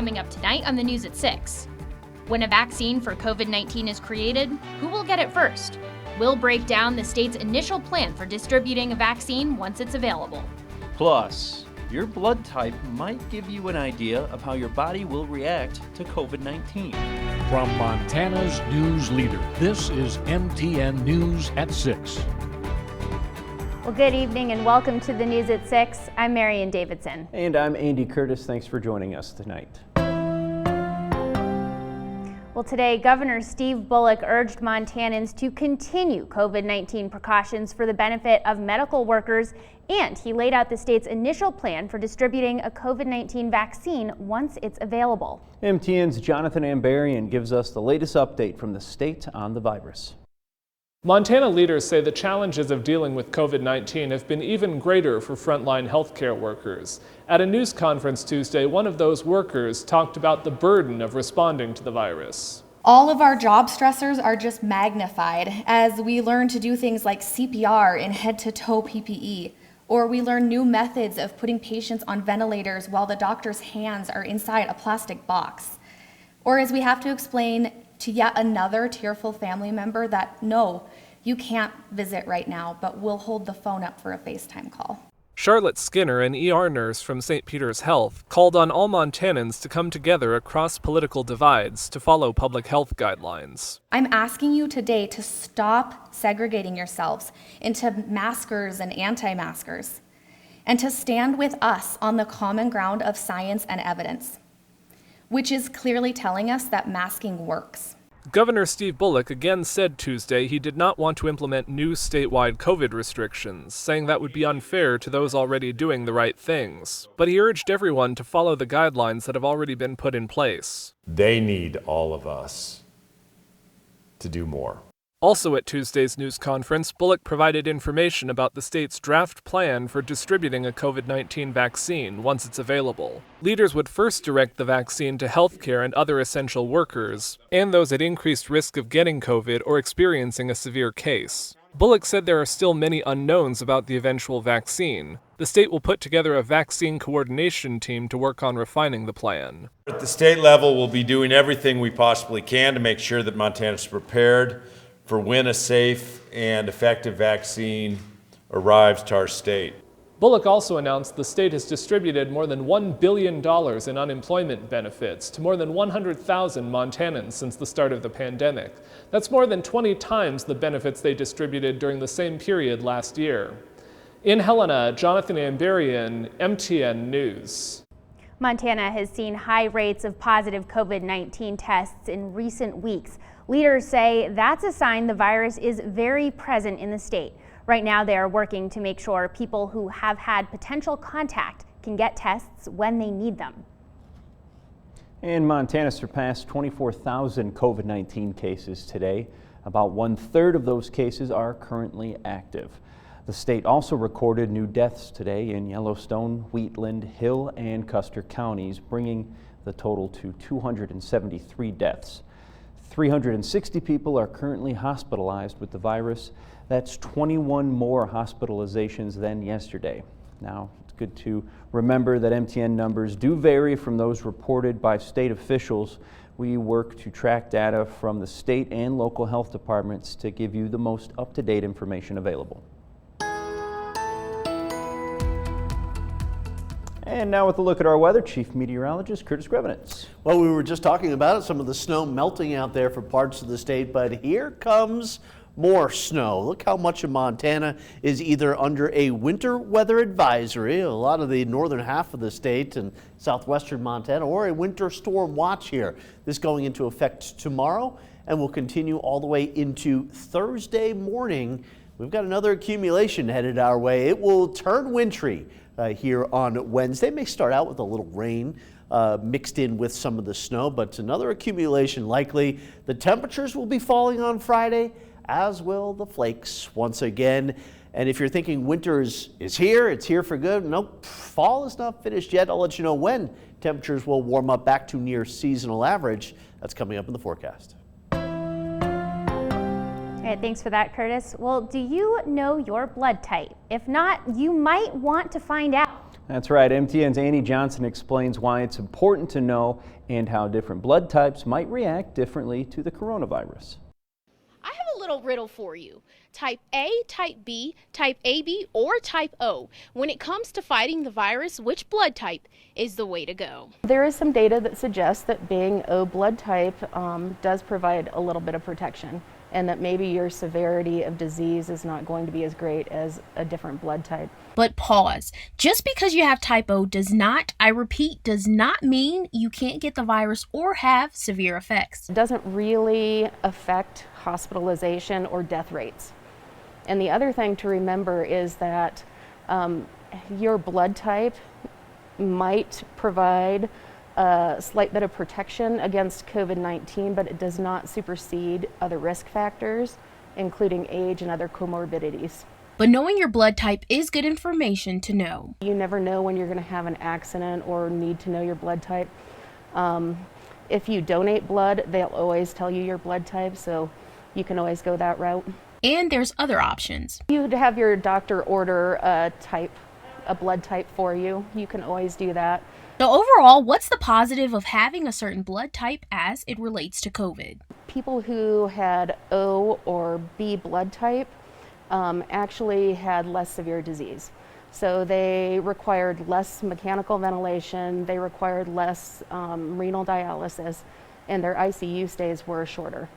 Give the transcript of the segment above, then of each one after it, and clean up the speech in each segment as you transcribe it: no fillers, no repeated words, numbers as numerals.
coming up tonight on the news at 6. When a vaccine for COVID-19 is created, who will get it first? We'll break down the state's initial plan for distributing a vaccine once it's available. Plus, your blood type might give you an idea of how your body will react to COVID-19. From Montana's news leader, this is MTN News at 6. Well, good evening and welcome to the news at 6. I'm Marion Davidson. And I'm Andy Curtis. Thanks for joining us tonight. Well, today, Governor Steve Bullock urged Montanans to continue COVID-19 precautions for the benefit of medical workers, and he laid out the state's initial plan for distributing a COVID-19 vaccine once it's available. MTN's Jonathan Ambarian gives us the latest update from the state on the virus. Montana leaders say the challenges of dealing with COVID-19 have been even greater for frontline healthcare workers. At a news conference Tuesday, one of those workers talked about the burden of responding to the virus. All of our job stressors are just magnified as we learn to do things like CPR in head-to-toe PPE, or we learn new methods of putting patients on ventilators while the doctor's hands are inside a plastic box. Or as we have to explain to yet another tearful family member that, no, you can't visit right now, but we'll hold the phone up for a FaceTime call. Charlotte Skinner, an ER nurse from St. Peter's Health, called on all Montanans to come together across political divides to follow public health guidelines. I'm asking you today to stop segregating yourselves into maskers and anti-maskers, and to stand with us on the common ground of science and evidence, which is clearly telling us that masking works. Governor Steve Bullock again said Tuesday he did not want to implement new statewide COVID restrictions, saying that would be unfair to those already doing the right things. But he urged everyone to follow the guidelines that have already been put in place. They need all of us to do more. Also at Tuesday's news conference, Bullock provided information about the state's draft plan for distributing a COVID-19 vaccine once it's available. Leaders would first direct the vaccine to healthcare and other essential workers, and those at increased risk of getting COVID or experiencing a severe case. Bullock said there are still many unknowns about the eventual vaccine. The state will put together a vaccine coordination team to work on refining the plan. At the state level, we'll be doing everything we possibly can to make sure that Montana's prepared for when a safe and effective vaccine arrives to our state. Bullock also announced the state has distributed more than $1 billion in unemployment benefits to more than 100,000 Montanans since the start of the pandemic. That's more than 20 times the benefits they distributed during the same period last year. In Helena, Jonathan Ambarian, MTN News. Montana has seen high rates of positive COVID-19 tests in recent weeks. Leaders say that's a sign the virus is very present in the state. Right now, they are working to make sure people who have had potential contact can get tests when they need them. And Montana surpassed 24,000 COVID-19 cases today. About 1/3 of those cases are currently active. The state also recorded new deaths today in Yellowstone, Wheatland, Hill, and Custer counties, bringing the total to 273 deaths. 360 people are currently hospitalized with the virus. That's 21 more hospitalizations than yesterday. Now, it's good to remember that MTN numbers do vary from those reported by state officials. We work to track data from the state and local health departments to give you the most up-to-date information available. And now with a look at our weather, Chief Meteorologist Curtis Grevenitz. Well, we were just talking about it, some of the snow melting out there for parts of the state, but here comes more snow. Look how much of Montana is either under a winter weather advisory, a lot of the northern half of the state and southwestern Montana, or a winter storm watch here. This going into effect tomorrow and will continue all the way into Thursday morning. We've got another accumulation headed our way. It will turn wintry here on Wednesday. May start out with a little rain mixed in with some of the snow, but another accumulation likely. The temperatures will be falling on Friday, as will the flakes once again. And if you're thinking winter is here, it's here for good, nope, fall is not finished yet. I'll let you know when temperatures will warm up back to near seasonal average. That's coming up in the forecast. All right, thanks for that, Curtis. Well, do you know your blood type? If not, you might want to find out. That's right. MTN's Annie Johnson explains why it's important to know and how different blood types might react differently to the coronavirus. I have a little riddle for you. Type A, type B, type AB, or type O. When it comes to fighting the virus, which blood type is the way to go? There is some data that suggests that being O blood type does provide a little bit of protection, and that maybe your severity of disease is not going to be as great as a different blood type. But pause. Just because you have type O does not, I repeat, does not mean you can't get the virus or have severe effects. It doesn't really affect hospitalization or death rates. And the other thing to remember is that your blood type might provide a slight bit of protection against COVID-19, but it does not supersede other risk factors, including age and other comorbidities. But knowing your blood type is good information to know. You never know when you're going to have an accident or need to know your blood type. If you donate blood, they'll always tell you your blood type, so you can always go that route. And there's other options. You'd have your doctor order a blood type for you. You can always do that. So overall, what's the positive of having a certain blood type as it relates to COVID? People who had O or B blood type actually had less severe disease. So they required less mechanical ventilation, they required less renal dialysis, and their ICU stays were shorter.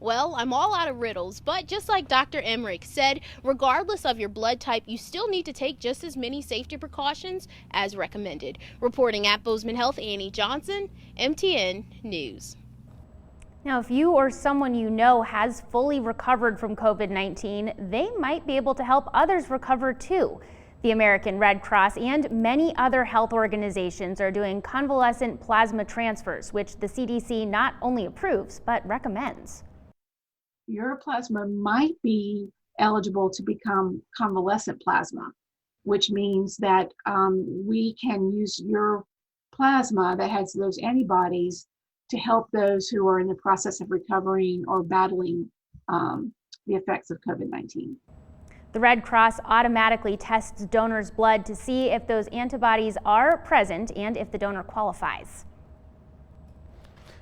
Well, I'm all out of riddles, but just like Dr. Emmerich said, regardless of your blood type, you still need to take just as many safety precautions as recommended. Reporting at Bozeman Health, Annie Johnson, MTN News. Now, if you or someone you know has fully recovered from COVID-19, they might be able to help others recover too. The American Red Cross and many other health organizations are doing convalescent plasma transfers, which the CDC not only approves, but recommends. Your plasma might be eligible to become convalescent plasma, which means that we can use your plasma that has those antibodies to help those who are in the process of recovering or battling the effects of COVID-19. The Red Cross automatically tests donors' blood to see if those antibodies are present and if the donor qualifies.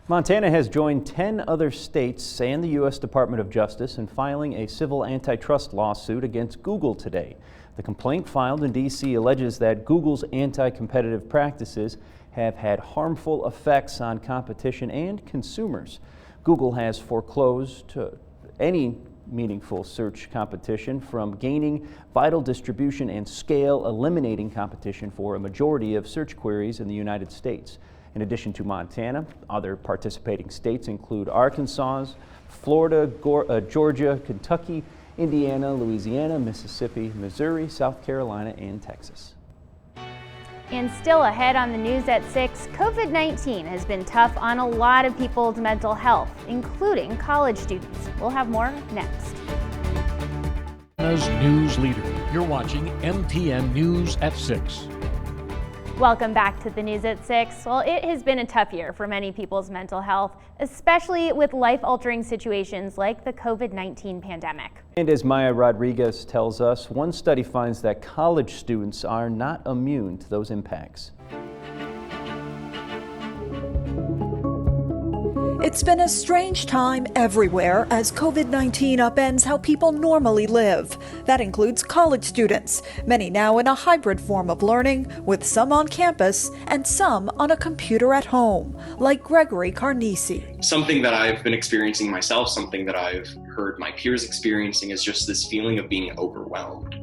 Montana has joined 10 other states and the U.S. Department of Justice in filing a civil antitrust lawsuit against Google today. The complaint filed in D.C. alleges that Google's anti-competitive practices have had harmful effects on competition and consumers. Google has foreclosed any meaningful search competition from gaining vital distribution and scale, eliminating competition for a majority of search queries in the United States. In addition to Montana, other participating states include Arkansas, Florida, Georgia, Kentucky, Indiana, Louisiana, Mississippi, Missouri, South Carolina, and Texas. And still ahead on the news at 6, COVID-19 has been tough on a lot of people's mental health, including college students. We'll have more next. Montana's news leader. You're watching MTN News at 6. Welcome back to the news at 6. Well, it has been a tough year for many people's mental health, especially with life-altering situations like the COVID-19 pandemic. And as Maya Rodriguez tells us, one study finds that college students are not immune to those impacts. It's been a strange time everywhere as COVID-19 upends how people normally live. That includes college students, many now in a hybrid form of learning, with some on campus and some on a computer at home, like Gregory Carnisi. Something that I've been experiencing myself, something that I've heard my peers experiencing, is just this feeling of being overwhelmed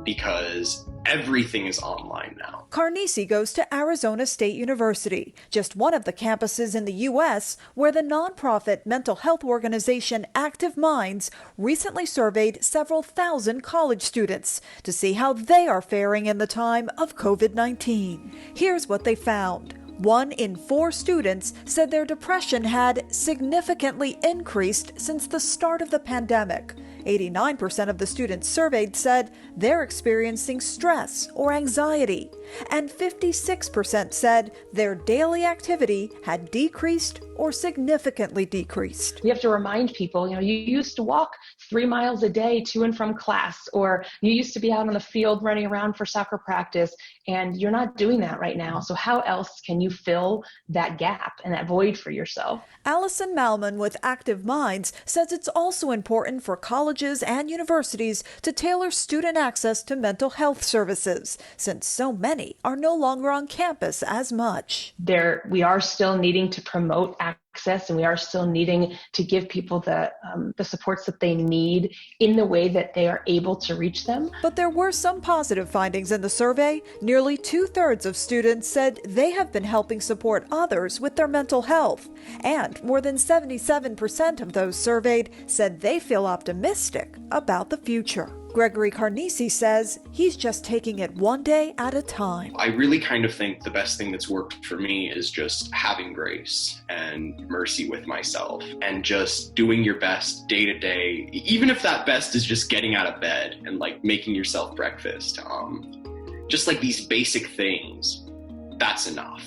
because everything is online now. Carnisi goes to Arizona State University, just one of the campuses in the U.S. where the nonprofit mental health organization Active Minds recently surveyed several thousand college students to see how they are faring in the time of COVID-19. Here's what they found. 1 in 4 students said their depression had significantly increased since the start of the pandemic. 89% of the students surveyed said they're experiencing stress or anxiety, and 56% said their daily activity had decreased or significantly decreased. We have to remind people, you used to walk 3 miles a day to and from class, or you used to be out on the field running around for soccer practice, and you're not doing that right now. So how else can you fill that gap and that void for yourself? Allison Malman with Active Minds says it's also important for colleges and universities to tailor student access to mental health services, since so many are no longer on campus as much. We are still needing to promote access, and we are still needing to give people the supports that they need in the way that they are able to reach them. But there were some positive findings in the survey. Nearly 2/3 of students said they have been helping support others with their mental health. And more than 77% of those surveyed said they feel optimistic about the future. Gregory Carnisi says he's just taking it one day at a time. I really kind of think the best thing that's worked for me is just having grace and mercy with myself and just doing your best day to day, even if that best is just getting out of bed and like making yourself breakfast. Just like these basic things, that's enough.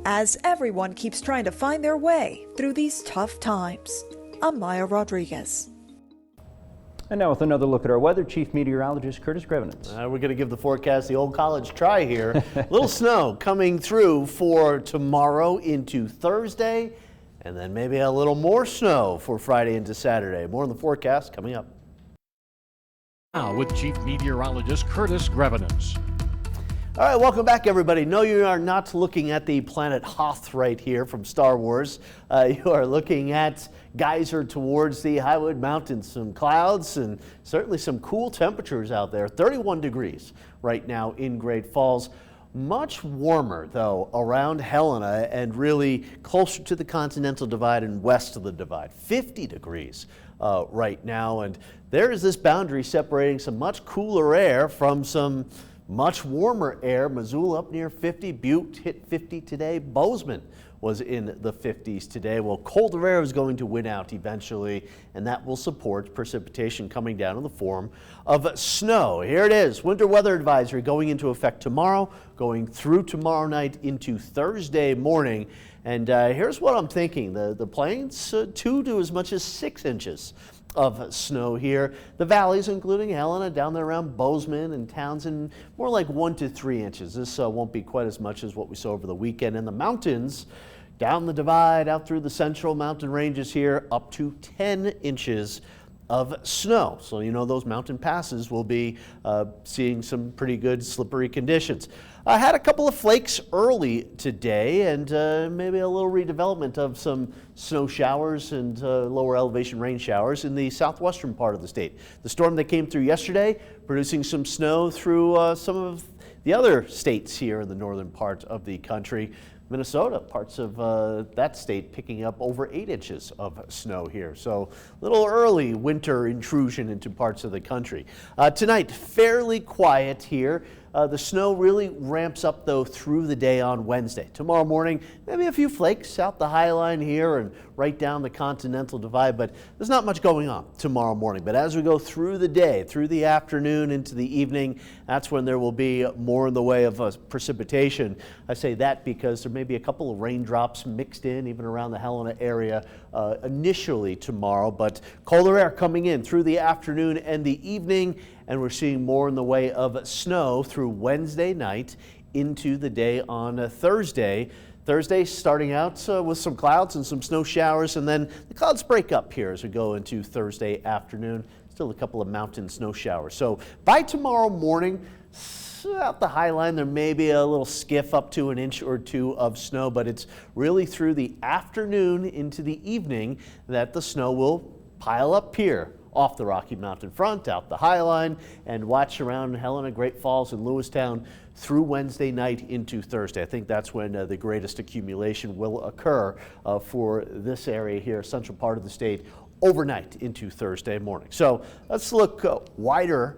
As everyone keeps trying to find their way through these tough times. I'm Maya Rodriguez. And now with another look at our weather, Chief Meteorologist Curtis Grevenitz. We're going to give the forecast the old college try here. Little snow coming through for tomorrow into Thursday, and then maybe a little more snow for Friday into Saturday. More on the forecast coming up. Now with Chief Meteorologist Curtis Grevenitz. All right, welcome back, everybody. No, you are not looking at the planet Hoth right here from Star Wars. You are looking at geyser towards the Highwood Mountains. Some clouds and certainly some cool temperatures out there. 31 degrees right now in Great Falls. Much warmer, though, around Helena and really closer to the Continental Divide and west of the Divide. 50 degrees right now, and there is this boundary separating some much cooler air from some much warmer air. Missoula up near 50, Butte hit 50 today, Bozeman was in the 50s today. Well, colder air is going to win out eventually, and that will support precipitation coming down in the form of snow. Here it is, winter weather advisory going into effect tomorrow, going through tomorrow night into Thursday morning. And here's what I'm thinking, the plains 2 to as much as 6 inches of snow here. The valleys, including Helena, down there around Bozeman and Townsend, more like 1 to 3 inches. This won't be quite as much as what we saw over the weekend. And the mountains, down the Divide, out through the central mountain ranges here, up to 10 inches of snow. So you know those mountain passes will be seeing some pretty good slippery conditions. I had a couple of flakes early today, and maybe a little redevelopment of some snow showers and lower elevation rain showers in the southwestern part of the state. The storm that came through yesterday producing some snow through some of the other states here in the northern part of the country. Minnesota, parts of that state picking up over 8 inches of snow here. So a little early winter intrusion into parts of the country. Tonight, fairly quiet here. The snow really ramps up, though, through the day on Wednesday. Tomorrow morning, maybe a few flakes out the High Line here and right down the Continental Divide, but there's not much going on tomorrow morning. But as we go through the day, through the afternoon into the evening, that's when there will be more in the way of precipitation. I say that because there may be a couple of raindrops mixed in, even around the Helena area initially tomorrow, but colder air coming in through the afternoon and the evening, and we're seeing more in the way of snow through Wednesday night into the day on Thursday. Thursday starting out with some clouds and some snow showers, and then the clouds break up here as we go into Thursday afternoon. Still a couple of mountain snow showers. So by tomorrow morning, out the High Line, there may be a little skiff up to 1 inch or 2 of snow, but it's really through the afternoon into the evening that the snow will pile up here off the Rocky Mountain front, out the High Line, and watch around Helena, Great Falls, and Lewistown through Wednesday night into Thursday. I think that's when the greatest accumulation will occur for this area here, central part of the state, overnight into Thursday morning. So let's look wider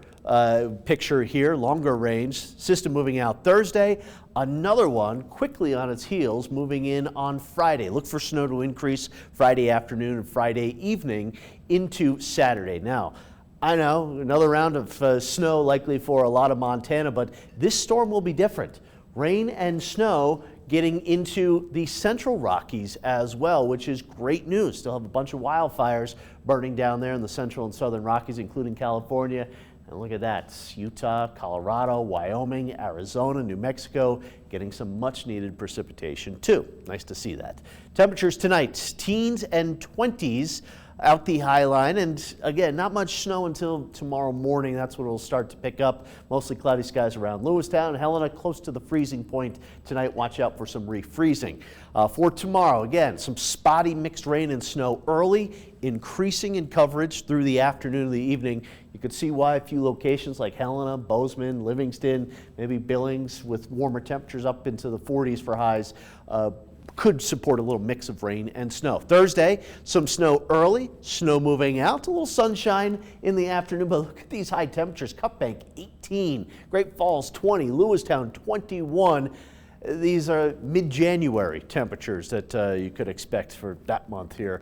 picture here, longer range. System moving out Thursday. Another one quickly on its heels moving in on Friday. Look for snow to increase Friday afternoon and Friday evening into Saturday. Now, I know another round of snow likely for a lot of Montana, but this storm will be different. Rain and snow getting into the central Rockies as well, which is great news. Still have a bunch of wildfires burning down there in the central and southern Rockies, including California. And look at that, Utah, Colorado, Wyoming, Arizona, New Mexico, getting some much needed precipitation too. Nice to see that. Temperatures tonight, teens and 20s out the high line, and again, not much snow until tomorrow morning. That's when it'll start to pick up. Mostly cloudy skies around Lewistown. Helena close to the freezing point tonight. Watch out for some refreezing. For tomorrow, again, some spotty mixed rain and snow early, increasing in coverage through the afternoon and the evening. You could see why a few locations like Helena, Bozeman, Livingston, maybe Billings with warmer temperatures up into the 40s for highs could support a little mix of rain and snow. Thursday, some snow early, snow moving out, a little sunshine in the afternoon, but look at these high temperatures. Cut Bank 18, Great Falls 20, Lewistown 21. These are mid-January temperatures that you could expect for that month here.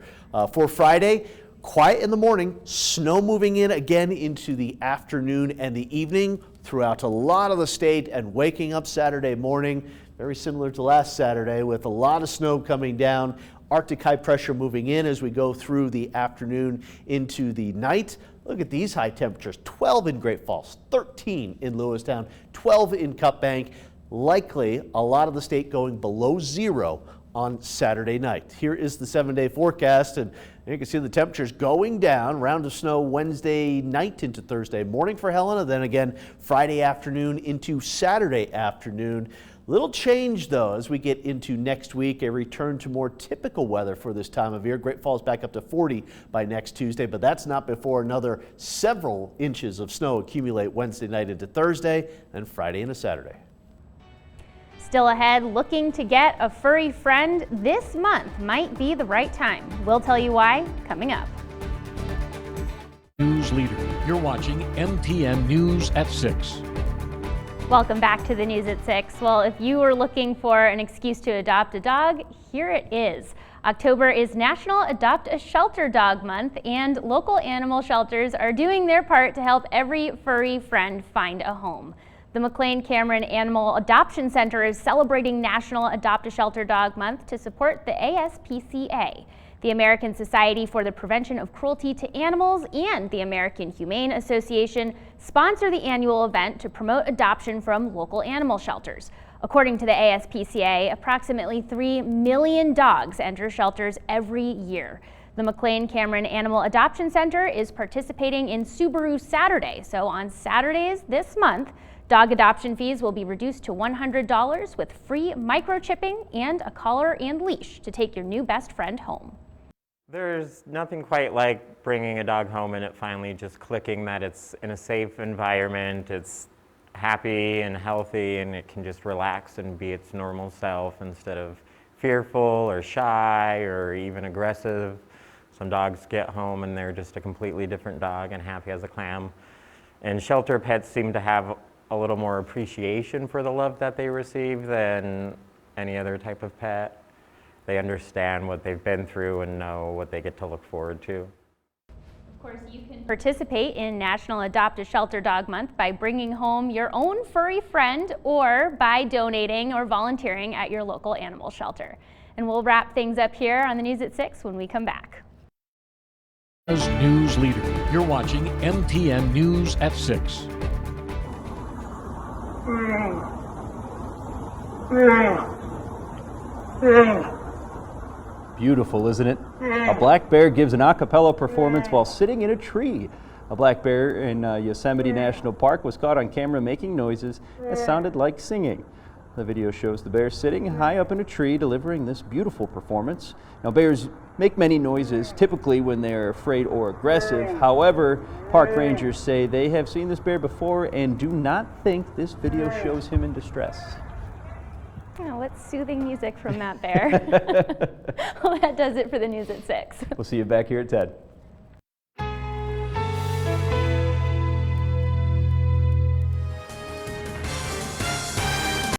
For Friday, quiet in the morning, snow moving in again into the afternoon and the evening throughout a lot of the state, and waking up Saturday morning very similar to last Saturday with a lot of snow coming down. Arctic high pressure moving in as we go through the afternoon into the night. Look at these high temperatures, 12 in Great Falls, 13 in Lewistown, 12 in Cut Bank. Likely a lot of the state going below zero on Saturday night. Here is the 7-day forecast, and you can see the temperatures going down. Round of snow Wednesday night into Thursday morning for Helena, then again Friday afternoon into Saturday afternoon. Little change though as we get into next week, a return to more typical weather for this time of year. Great Falls back up to 40 by next Tuesday, but that's not before another several inches of snow accumulate Wednesday night into Thursday and Friday into Saturday. Still ahead, looking to get a furry friend this month might be the right time. We'll tell you why coming up. News Leader. You're watching MTN News at 6. Welcome back to the News at 6. Well, if you were looking for an excuse to adopt a dog, here it is. October is National Adopt a Shelter Dog Month, and local animal shelters are doing their part to help every furry friend find a home. The McLean Cameron Animal Adoption Center is celebrating National Adopt a Shelter Dog Month to support the ASPCA. The American Society for the Prevention of Cruelty to Animals and the American Humane Association sponsor the annual event to promote adoption from local animal shelters. According to the ASPCA, approximately 3 million dogs enter shelters every year. The McLean Cameron Animal Adoption Center is participating in Subaru Saturday, so on Saturdays this month, dog adoption fees will be reduced to $100 with free microchipping and a collar and leash to take your new best friend home. There's nothing quite like bringing a dog home and it finally just clicking that it's in a safe environment, it's happy and healthy, and it can just relax and be its normal self instead of fearful or shy or even aggressive. Some dogs get home and they're just a completely different dog and happy as a clam. And shelter pets seem to have a little more appreciation for the love that they receive than any other type of pet. They understand what they've been through and know what they get to look forward to. Of course, you can participate in National Adopt a Shelter Dog Month by bringing home your own furry friend or by donating or volunteering at your local animal shelter. And we'll wrap things up here on the News at 6 when we come back. As News Leader, you're watching MTN News at 6. Beautiful, isn't it? A black bear gives an a cappella performance while sitting in a tree. A black bear in Yosemite National Park was caught on camera making noises that sounded like singing. The video shows the bear sitting high up in a tree delivering this beautiful performance. Now, bears make many noises, typically when they're afraid or aggressive. However, park rangers say they have seen this bear before and do not think this video shows him in distress. Oh, what soothing music from that bear. Well, that does it for the News at 6. We'll see you back here at 10.